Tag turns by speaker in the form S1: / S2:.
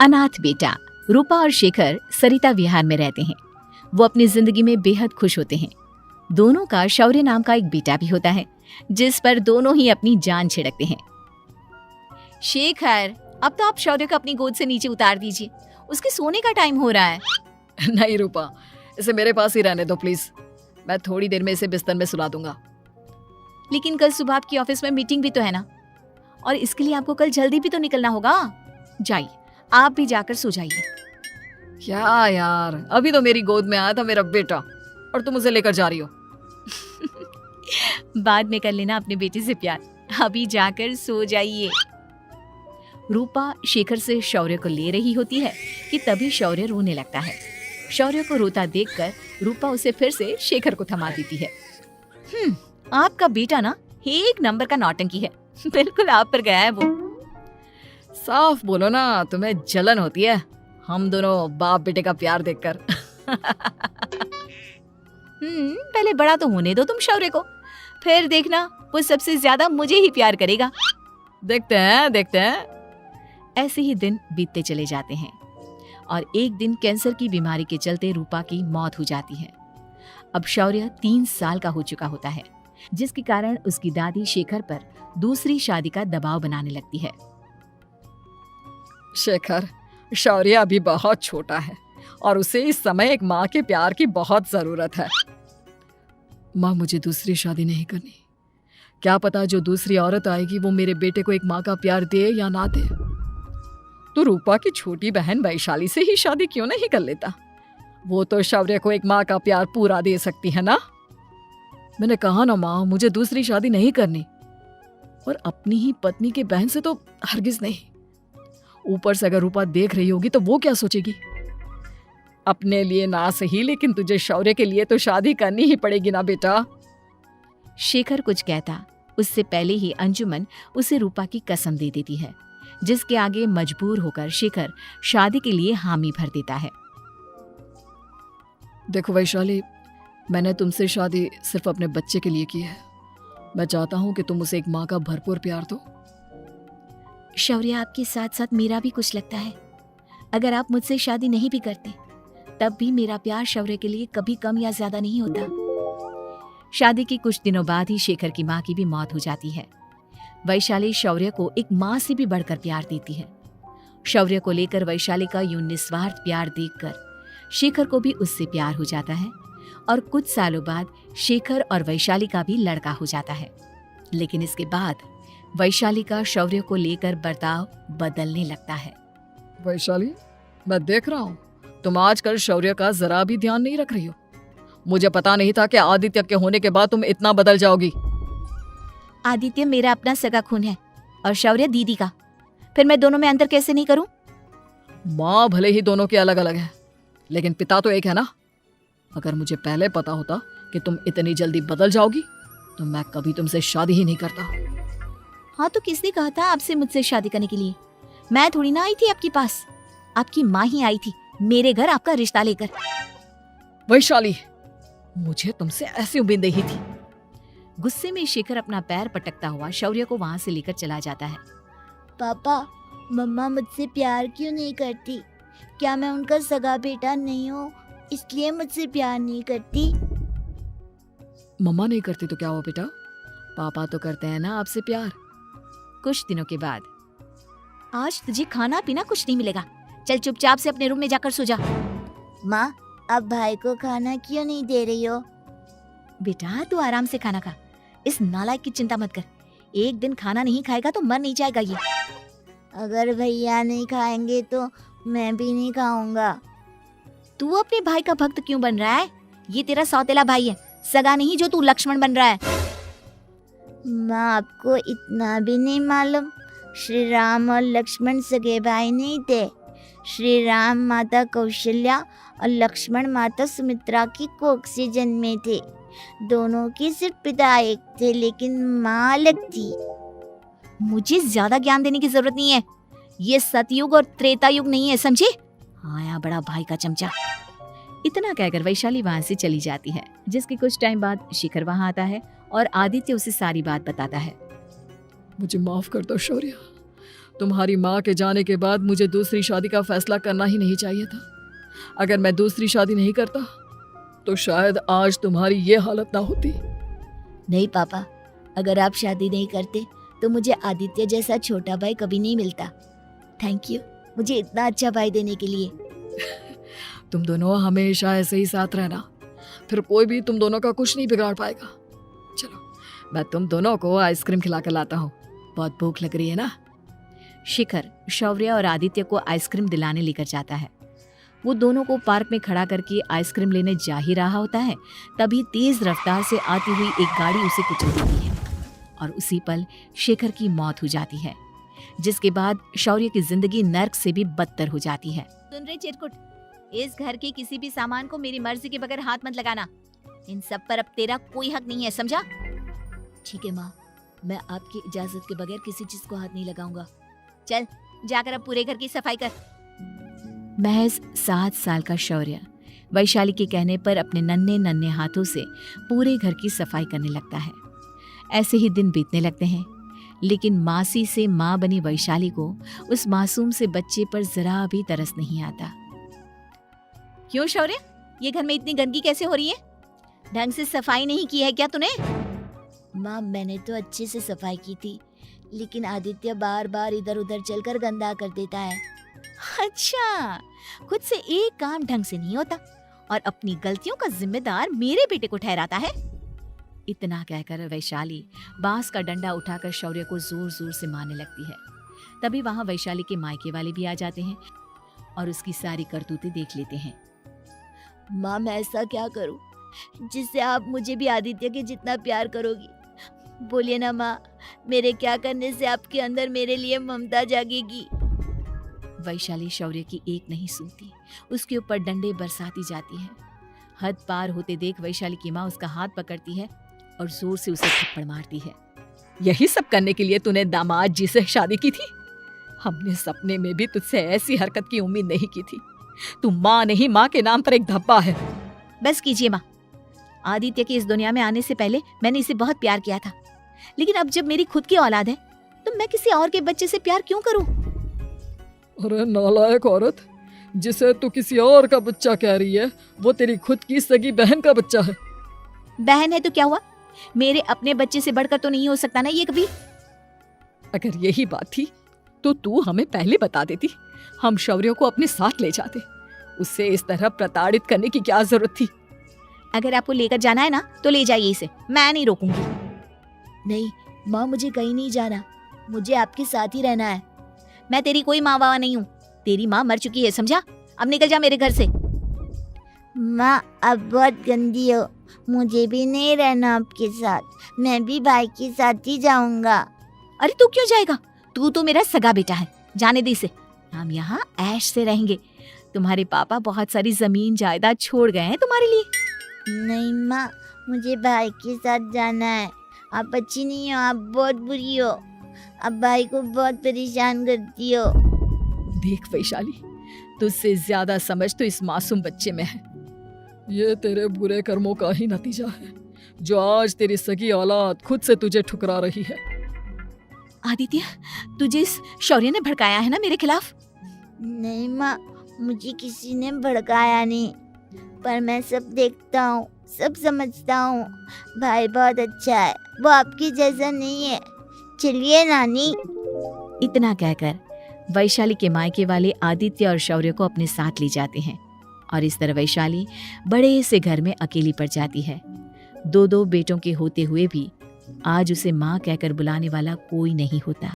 S1: अनाथ बेटा। रूपा और शेखर सरिता विहार में रहते हैं। वो अपनी जिंदगी में बेहद खुश होते हैं। दोनों का शौर्य नाम का एक बेटा भी होता है, जिस पर दोनों ही अपनी जान छिड़कते हैं। शेखर, अब तो आप शौर्य को अपनी गोद से नीचे उतार दीजिए, उसके सोने का टाइम हो रहा है।
S2: नहीं रूपा, इसे मेरे पास ही रहने दो प्लीज। मैं थोड़ी देर में इसे बिस्तर में सुला दूंगा।
S1: लेकिन कल सुबह आपकी ऑफिस में मीटिंग भी तो है ना, और इसके लिए आपको कल जल्दी भी तो निकलना होगा। जाइए, आप भी जाकर सो जाइए।
S2: क्या यार, अभी तो मेरी गोद में आया था मेरा बेटा और तुम उसे लेकर जा रही हो।
S1: बाद में कर लेना अपने बेटे से प्यार, अभी जाकर सो जाइए। रूपा शेखर से शौर्य को ले रही होती है कि तभी शौर्य रोने लगता है। शौर्य को रोता देखकर रूपा उसे फिर से शेखर को थमा देती है। आपका बेटा ना एक नंबर का नौटंकी है, बिल्कुल आप पर गया है वो।
S2: साफ बोलो ना, तुम्हें जलन होती है हम दोनों बाप बेटे का प्यार देखकर।
S1: पहले बड़ा तो होने दो तुम शौर्य को, फिर देखना वो सबसे ज्यादा मुझे ही प्यार करेगा।
S2: देखते हैं।
S1: ऐसे ही दिन बीतते चले जाते हैं और एक दिन कैंसर की बीमारी के चलते रूपा की मौत हो जाती है। अब शौर्य 3 साल का हो चुका होता है, जिसके कारण उसकी दादी शेखर पर दूसरी शादी का दबाव बनाने लगती है।
S2: शेखर, शौर्य अभी बहुत छोटा है और उसे इस समय एक माँ के प्यार की बहुत जरूरत है। माँ, मुझे दूसरी शादी नहीं करनी। क्या पता जो दूसरी औरत आएगी वो मेरे बेटे को एक माँ का प्यार दे या ना दे। तो रूपा की छोटी बहन वैशाली से ही शादी क्यों नहीं कर लेता? वो तो शौर्य को एक माँ का प्यार पूरा दे सकती है ना। मैंने कहा ना माँ, मुझे दूसरी शादी नहीं करनी, और अपनी ही पत्नी के बहन से तो हरगिज नहीं। ऊपर से अगर रूपा देख रही होगी तो वो क्या सोचेगी? अपने लिए ना सही, लेकिन तुझे शौर्य के लिए तो शादी करनी ही पड़ेगी ना बेटा।
S1: शेखर कुछ कहता उससे पहले ही अंजुमन उसे रूपा की कसम दे देती है, जिसके आगे मजबूर होकर शेखर शादी के लिए हामी भर देता है।
S2: देखो वैशाली, मैंने तुमसे शादी सिर्फ अपने बच्चे के लिए की है। मैं चाहता हूँ कि तुम उसे एक माँ का भरपूर प्यार दो।
S1: शौर्य, आपके साथ साथ मेरा भी कुछ लगता है। अगर आप मुझसे शादी नहीं भी करते तब भी मेरा प्यार शौर्य के लिए कभी कम या ज्यादा नहीं होता। शादी के कुछ दिनों बाद ही शेखर की माँ की भी मौत हो जाती है। वैशाली शौर्य को एक माँ से भी बढ़कर प्यार देती है। शौर्य को लेकर वैशाली का यूं निस्वार्थ प्यार देखकर शेखर को भी उससे प्यार हो जाता है और कुछ सालों बाद शेखर और वैशाली का भी लड़का हो जाता है। लेकिन इसके बाद वैशाली का शौर्य को लेकर बर्ताव बदलने लगता है।
S2: वैशाली, मैं देख रहा हूँ तुम आजकल शौर्य का जरा भी ध्यान नहीं रख रही हो। मुझे पता नहीं था कि आदित्य के होने के बाद तुम इतना बदल जाओगी।
S1: आदित्य मेरा अपना सगा खून है और शौर्य दीदी का, फिर मैं दोनों में अंतर कैसे नहीं करूं?
S2: माँ भले ही दोनों के अलग अलग है, लेकिन पिता तो एक है ना। अगर मुझे पहले पता होता कि तुम इतनी जल्दी बदल जाओगी तो मैं कभी तुमसे शादी ही नहीं करता।
S1: हाँ, तो किसने कहा था आपसे मुझसे शादी करने के लिए? मैं थोड़ी ना आई थी आपके पास, आपकी माँ ही आई थी मेरे घर आपका रिश्ता लेकर।
S2: वैशाली, मुझे तुमसे ऐसी उम्मीद नहीं थी।
S1: गुस्से में शेखर अपना पैर पटकता हुआ शौर्य को वहां से लेकर चला जाता है।
S3: पापा, मम्मा मुझसे प्यार क्यों नहीं करती? क्या मैं उनका सगा बेटा नहीं हूँ इसलिए मुझसे प्यार नहीं करती?
S2: मम्मा नहीं करती तो क्या हुआ बेटा, पापा तो करते हैं ना आपसे प्यार।
S1: कुछ दिनों के बाद, आज तुझे खाना पीना कुछ नहीं मिलेगा, चल चुपचाप से अपने रूम में जाकर सो जा।
S3: माँ, अब भाई को खाना क्यों नहीं दे रही हो?
S1: बेटा तू आराम से खाना खा, इस नालायक की चिंता मत कर। एक दिन खाना नहीं खाएगा तो मर नहीं जाएगा ये।
S3: अगर भैया नहीं खाएंगे तो मैं भी नहीं खाऊंगा।
S1: तू अपने भाई का भक्त क्यों बन रहा है? ये तेरा सौतेला भाई है, सगा नहीं जो तू लक्ष्मण बन रहा है।
S3: माँ, आपको इतना भी नहीं मालूम? श्री राम और लक्ष्मण सगे भाई नहीं थे। श्री राम माता कौशल्या और लक्ष्मण माता सुमित्रा की कोख से जन्मे थे। दोनों के सिर्फ पिता एक थे, लेकिन माँ अलग थी।
S1: मुझे ज्यादा ज्ञान देने की जरूरत नहीं है, ये सतयुग और त्रेता युग नहीं है, समझे? आया बड़ा भाई का चमचा। इतना कहकर वैशाली वहां से चली जाती है, जिसके कुछ टाइम बाद शिखर वहां आता है और आदित्य उसे सारी बात बताता है।
S2: मुझे माफ कर दो शौर्य, तुम्हारी माँ के जाने के बाद मुझे दूसरी शादी का फैसला करना ही नहीं चाहिए था। अगर मैं दूसरी शादी नहीं करता तो शायद आज तुम्हारी ये हालत ना होती।
S3: नहीं पापा, अगर आप शादी नहीं करते तो मुझे आदित्य जैसा छोटा भाई कभी नहीं मिलता। थैंक यू मुझे इतना अच्छा भाई देने के लिए।
S2: तुम दोनों हमेशा ऐसे ही साथ रहना, फिर कोई भी तुम दोनों का कुछ नहीं बिगाड़ पाएगा। चलो मैं तुम दोनों को आइसक्रीम खिला कर लाता हूँ, बहुत भूख लग रही है ना।
S1: शिखर शौर्य और आदित्य को आइसक्रीम दिलाने लेकर जाता है। वो दोनों को पार्क में खड़ा करके आइसक्रीम लेने जा ही रहा होता है, तभी तेज रफ्तार से आती हुई एक गाड़ी उसे कुचल देती है और उसी पल शेखर की मौत हो जाती है, जिसके बाद शौर्य की जिंदगी नर्क से भी बदतर हो जाती है। सुन रहे चिरकुट, इस घर के किसी भी सामान को मेरी मर्जी के बगैर हाथ मत लगाना। इन सब पर अब तेरा कोई हक नहीं है, समझा?
S3: ठीक है माँ, मैं आपकी इजाजत के बगैर किसी चीज को हाथ नहीं लगाऊंगा।
S1: चल जाकर अब पूरे घर की सफाई कर। महज 7 साल का शौर्य वैशाली के कहने पर अपने नन्हे नन्हे हाथों से पूरे घर की सफाई करने लगता है। ऐसे ही दिन बीतने लगते हैं, लेकिन मासी से माँ बनी वैशाली को उस मासूम से बच्चे पर जरा भी तरस नहीं आता। क्यों शौर्य, ये घर में इतनी गंदगी कैसे हो रही है? ढंग से सफाई नहीं की है क्या तूने?
S3: माँ मैंने तो अच्छे से सफाई की थी, लेकिन आदित्य बार बार इधर उधर चलकर गंदा कर देता है।
S1: अच्छा, खुद से एक काम ढंग से नहीं होता और अपनी गलतियों का जिम्मेदार मेरे बेटे को ठहराता है। इतना कहकर वैशाली बांस का डंडा उठाकर शौर्य को जोर जोर से मारने लगती है। तभी वहां वैशाली के मायके वाले भी आ जाते हैं और उसकी सारी करतूतें देख लेते हैं।
S3: माँ मैं ऐसा क्या करूँ जिससे आप मुझे भी आदित्य के जितना प्यार करोगी? बोलिए ना माँ, मेरे क्या करने से आपके अंदर मेरे लिए ममता जागेगी?
S1: वैशाली शौर्य की एक नहीं सुनती, उसके ऊपर डंडे बरसाती जाती है। हद पार होते देख वैशाली की माँ उसका हाथ पकड़ती है और जोर से उसे थप्पड़ मारती है।
S2: यही सब करने के लिए तूने दामाद जी से शादी की थी? हमने सपने में भी तुझसे ऐसी हरकत की उम्मीद नहीं की थी। तू माँ नहीं, माँ के नाम पर एक धब्बा है।
S1: बस कीजिए माँ, आदित्य के इस दुनिया में आने से पहले मैंने इसे बहुत प्यार किया था, लेकिन अब जब मेरी खुद की औलाद है तो मैं किसी और के बच्चे से प्यार क्यों करूं?
S2: अरे नालायक औरत, जिसे तू किसी और का बच्चा कह रही है वो तेरी खुद की सगी बहन का बच्चा है।
S1: बहन है तो क्या हुआ, मेरे अपने बच्चे से बढ़कर तो नहीं हो सकता ना ये कभी।
S2: अगर यही बात थी तो तू हमें पहले बता देती, हम शौर्य को अपने साथ ले जाते। उससे इस तरह प्रताड़ित करने की क्या जरूरत थी?
S1: अगर आपको लेकर जाना है ना तो ले जाइए इसे, मैं नहीं रोकूंगी।
S3: नहीं माँ, मुझे कहीं नहीं जाना, मुझे आपके साथ ही रहना है।
S1: मैं तेरी कोई माँ बाबा नहीं हूँ, तेरी माँ मर चुकी है, समझा? अब निकल जा मेरे घर से।
S3: माँ अब बहुत गंदी हो, मुझे भी नहीं रहना आपके साथ, मैं भी भाई के साथ ही जाऊंगा।
S1: अरे तू क्यों जाएगा, तू तो मेरा सगा बेटा है, जाने दे इसे। हम यहाँ ऐश से रहेंगे, तुम्हारे पापा बहुत सारी जमीन जायदाद छोड़ गए हैं तुम्हारे लिए।
S3: नहीं माँ, मुझे भाई के साथ जाना है। आप अच्छी नहीं हो, आप बहुत बुरी हो, आप भाई को बहुत परेशान करती हो।
S2: देख वैशाली, तुझसे ज्यादा समझ तो इस मासूम बच्चे में है। ये तेरे बुरे कर्मों का ही नतीजा है जो आज तेरी सगी औलाद खुद से तुझे ठुकरा रही है।
S1: आदित्य, तुझे इस शौर्य ने भड़काया है ना मेरे खिलाफ?
S3: नहीं माँ, मुझे किसी ने भड़काया नहीं, पर मैं सब देखता हूँ, सब समझता हूँ। भाई बहुत अच्छा है, वो आपकी जैसा नहीं है। चलिए नानी।
S1: इतना कहकर वैशाली के मायके वाले आदित्य और शौर्य को अपने साथ ले जाते हैं और इस तरह वैशाली बड़े से घर में अकेली पड़ जाती है। 2 बेटों के होते हुए भी आज उसे माँ कहकर बुलाने वाला कोई नहीं होता।